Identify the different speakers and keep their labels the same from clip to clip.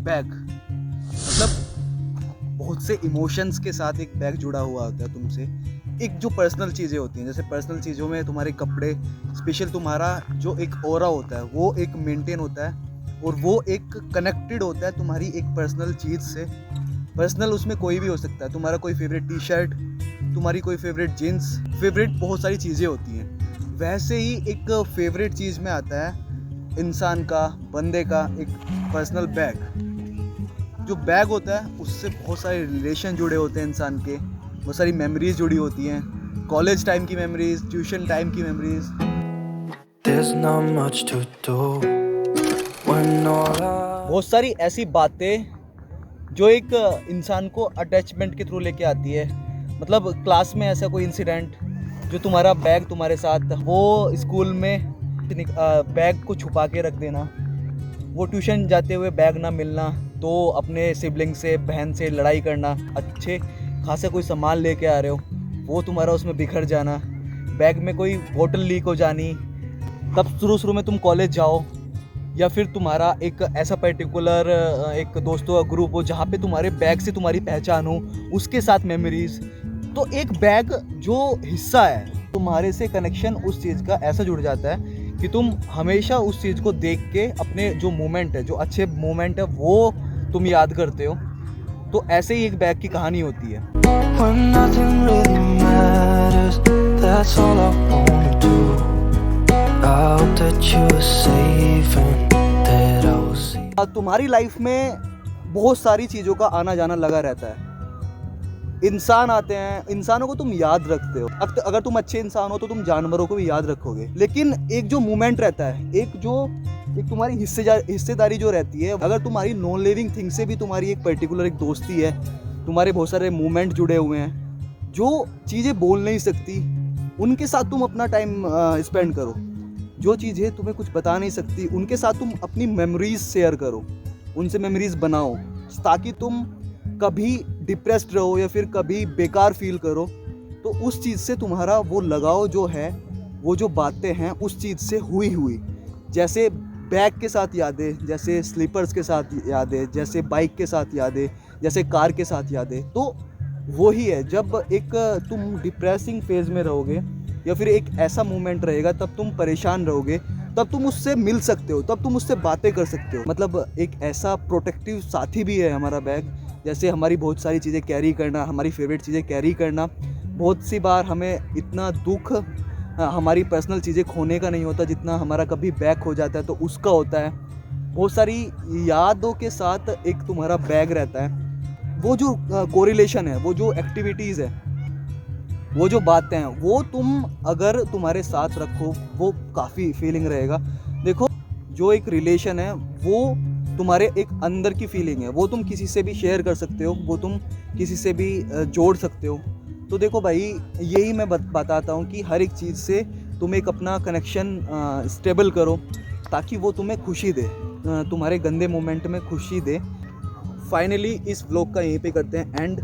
Speaker 1: Bag मतलब बहुत से इमोशंस के साथ एक बैग जुड़ा हुआ होता है तुमसे। एक जो पर्सनल चीज़ें होती हैं, जैसे पर्सनल चीज़ों में तुम्हारे कपड़े, स्पेशल तुम्हारा जो एक ऑरा होता है वो एक मेंटेन होता है और वो एक कनेक्टेड होता है तुम्हारी एक पर्सनल चीज़ से। पर्सनल उसमें कोई भी हो सकता है, तुम्हारा कोई फेवरेट टी शर्ट, तुम्हारी कोई फेवरेट जीन्स, फेवरेट बहुत सारी चीज़ें होती हैं। वैसे ही एक फेवरेट चीज़ में आता है इंसान का, बंदे का एक पर्सनल बैग। जो बैग होता है उससे बहुत सारे रिलेशन जुड़े होते हैं इंसान के, बहुत सारी मेमोरीज जुड़ी होती हैं, कॉलेज टाइम की मेमोरीज, ट्यूशन टाइम की मेमोरीज। बहुत सारी ऐसी बातें जो एक इंसान को अटैचमेंट के थ्रू लेके आती है। मतलब क्लास में ऐसा कोई इंसिडेंट जो तुम्हारा बैग तुम्हारे साथ, वो स्कूल में बैग को छुपा के रख देना, वो ट्यूशन जाते हुए बैग ना मिलना, तो अपने सिबलिंग से, बहन से लड़ाई करना, अच्छे खासा कोई सामान लेके आ रहे हो वो तुम्हारा उसमें बिखर जाना, बैग में कोई बोतल लीक हो जानी, तब शुरू में तुम कॉलेज जाओ, या फिर तुम्हारा एक ऐसा पर्टिकुलर एक दोस्तों का ग्रुप हो जहाँ पे तुम्हारे बैग से तुम्हारी पहचान हो, उसके साथ मेमोरीज। तो एक बैग जो हिस्सा है तुम्हारे से कनेक्शन उस चीज़ का ऐसा जुड़ जाता है कि तुम हमेशा उस चीज़ को देख के अपने जो मोमेंट है, जो अच्छे मोमेंट है, वो तुम याद करते हो। तो ऐसे ही एक बैग की कहानी होती है। तुम्हारी लाइफ में बहुत सारी चीज़ों का आना जाना लगा रहता है। इंसान आते हैं, इंसानों को तुम याद रखते हो। अगर तुम अच्छे इंसान हो तो तुम जानवरों को भी याद रखोगे। लेकिन एक जो मोमेंट रहता है, एक तुम्हारी हिस्सेदारी जो रहती है, अगर तुम्हारी नॉन लिविंग थिंग से भी तुम्हारी एक पर्टिकुलर एक दोस्ती है, तुम्हारे बहुत सारे मोमेंट जुड़े हुए हैं, जो चीज़ें बोल नहीं सकती, उनके साथ तुम अपना टाइम स्पेंड करो। जो चीज़ें तुम्हें कुछ बता नहीं सकती, उनके साथ तुम अपनी मेमोरीज शेयर करो, उनसे मेमोरीज बनाओ, ताकि तुम कभी डिप्रेस्ड रहो या फिर कभी बेकार फील करो तो उस चीज़ से तुम्हारा वो लगाव जो है, वो जो बातें हैं उस चीज़ से हुई जैसे बैग के साथ यादें, जैसे स्लीपर्स के साथ यादें, जैसे बाइक के साथ यादें, जैसे कार के साथ यादें। तो वही है, जब एक तुम डिप्रेसिंग फेज में रहोगे या फिर एक ऐसा मोमेंट रहेगा तब तुम परेशान रहोगे, तब तुम उससे मिल सकते हो, तब तुम उससे बातें कर सकते हो। मतलब एक ऐसा प्रोटेक्टिव साथी भी है हमारा बैग। जैसे हमारी बहुत सारी चीज़ें कैरी करना, हमारी फेवरेट चीज़ें कैरी करना, बहुत सी बार हमें इतना दुख हमारी पर्सनल चीज़ें खोने का नहीं होता जितना हमारा कभी बैग खो जाता है तो उसका होता है। बहुत सारी यादों के साथ एक तुम्हारा बैग रहता है। वो जो कोरिलेशन है, वो जो एक्टिविटीज़ है, वो जो बातें हैं, वो तुम अगर तुम्हारे साथ रखो वो काफ़ी फीलिंग रहेगा। देखो, जो एक रिलेशन है वो तुम्हारे एक अंदर की फीलिंग है, वो तुम किसी से भी शेयर कर सकते हो, वो तुम किसी से भी जोड़ सकते हो। तो देखो भाई, यही मैं बताता हूँ कि हर एक चीज़ से तुम एक अपना कनेक्शन स्टेबल करो ताकि वो तुम्हें खुशी दे, तुम्हारे गंदे मोमेंट में खुशी दे। फाइनली इस व्लॉग का यहीं पे करते हैं एंड।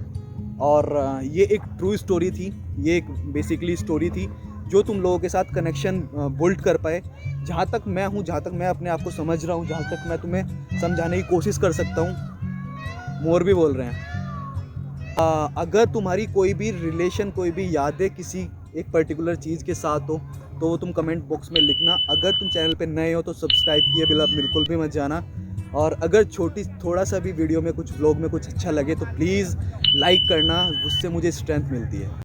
Speaker 1: और ये एक ट्रू स्टोरी थी, ये एक बेसिकली स्टोरी थी जो तुम लोगों के साथ कनेक्शन बिल्ड कर पाए। जहाँ तक मैं हूँ, जहाँ तक मैं अपने आप को समझ रहा हूँ, जहाँ तक मैं तुम्हें समझाने की कोशिश कर सकता हूँ। मोर भी बोल रहे हैं। अगर तुम्हारी कोई भी रिलेशन, कोई भी यादें किसी एक पर्टिकुलर चीज़ के साथ हो तो वो तुम कमेंट बॉक्स में लिखना। अगर तुम चैनल पे नए हो तो सब्सक्राइब किए बिल्कुल भी मत जाना। और अगर थोड़ा सा भी वीडियो में कुछ व्लॉग में कुछ अच्छा लगे तो प्लीज़ लाइक करना, उससे मुझे स्ट्रेंथ मिलती है।